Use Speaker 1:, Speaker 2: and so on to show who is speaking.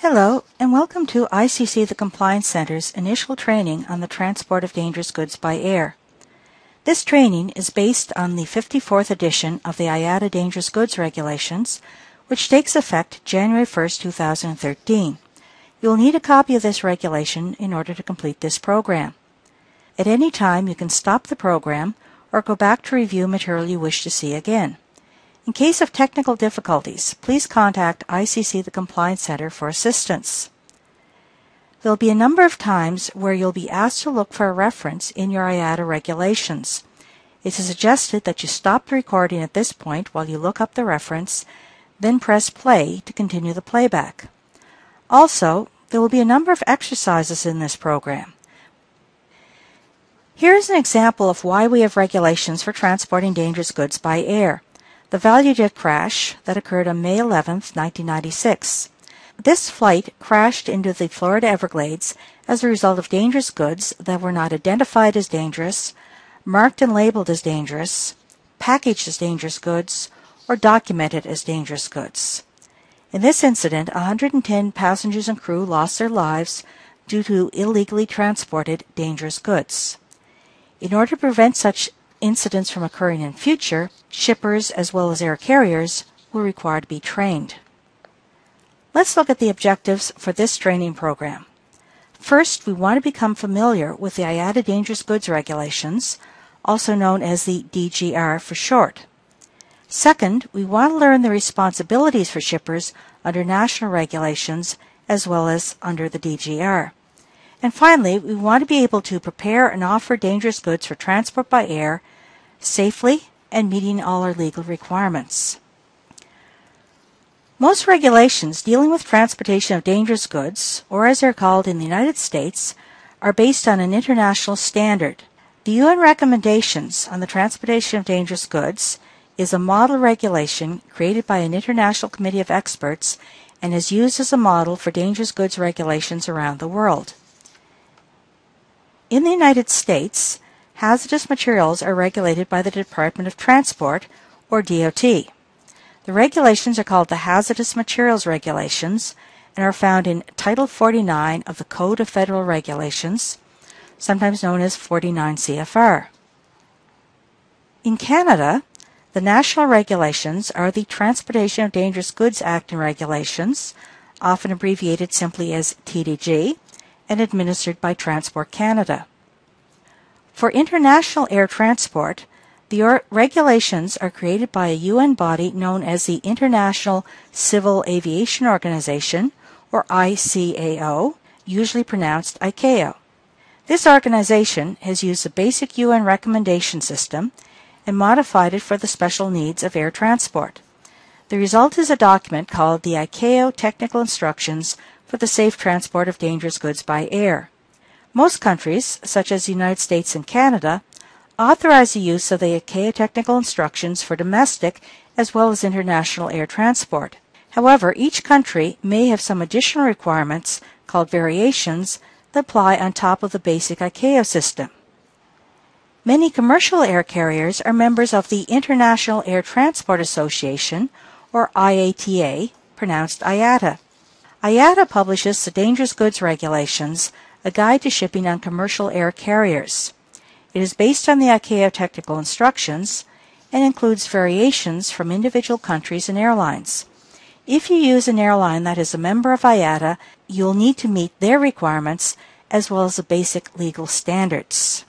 Speaker 1: Hello, and welcome to ICC the Compliance Center's initial training on the transport of dangerous goods by air. This training is based on the 54th edition of the IATA Dangerous Goods Regulations, which takes effect January 1, 2013. You will need a copy of this regulation in order to complete this program. At any time, you can stop the program or go back to review material you wish to see again. In case of technical difficulties, please contact ICC the Compliance Center for assistance. There will be a number of times where you'll be asked to look for a reference in your IATA regulations. It is suggested that you stop the recording at this point while you look up the reference, then press play to continue the playback. Also, there will be a number of exercises in this program. Here is an example of why we have regulations for transporting dangerous goods by air. The ValueJet crash that occurred on May 11, 1996. This flight crashed into the Florida Everglades as a result of dangerous goods that were not identified as dangerous, marked and labeled as dangerous, packaged as dangerous goods, or documented as dangerous goods. In this incident, 110 passengers and crew lost their lives due to illegally transported dangerous goods. In order to prevent such incidents from occurring in future, shippers as well as air carriers will require to be trained. Let's look at the objectives for this training program. First, we want to become familiar with the IATA Dangerous Goods Regulations, also known as the DGR for short. Second, we want to learn the responsibilities for shippers under national regulations as well as under the DGR. And finally, we want to be able to prepare and offer dangerous goods for transport by air safely and meeting all our legal requirements. Most regulations dealing with transportation of dangerous goods, or as they're called in the United States, are based on an international standard. The UN Recommendations on the Transportation of Dangerous Goods is a model regulation created by an international committee of experts and is used as a model for dangerous goods regulations around the world. In the United States, hazardous materials are regulated by the Department of Transport, or DOT. The regulations are called the Hazardous Materials Regulations and are found in Title 49 of the Code of Federal Regulations, sometimes known as 49 CFR. In Canada, the national regulations are the Transportation of Dangerous Goods Act and Regulations, often abbreviated simply as TDG, and administered by Transport Canada. For international air transport, the regulations are created by a UN body known as the International Civil Aviation Organization, or ICAO, usually pronounced ICAO. This organization has used the basic UN recommendation system and modified it for the special needs of air transport. The result is a document called the ICAO Technical Instructions for the Safe Transport of Dangerous Goods by Air. Most countries, such as the United States and Canada, authorize the use of the ICAO Technical Instructions for domestic as well as international air transport. However, each country may have some additional requirements, called variations, that apply on top of the basic ICAO system. Many commercial air carriers are members of the International Air Transport Association, or IATA, pronounced IATA. IATA publishes the Dangerous Goods Regulations, a guide to shipping on commercial air carriers. It is based on the ICAO Technical Instructions and includes variations from individual countries and airlines. If you use an airline that is a member of IATA, you'll need to meet their requirements as well as the basic legal standards.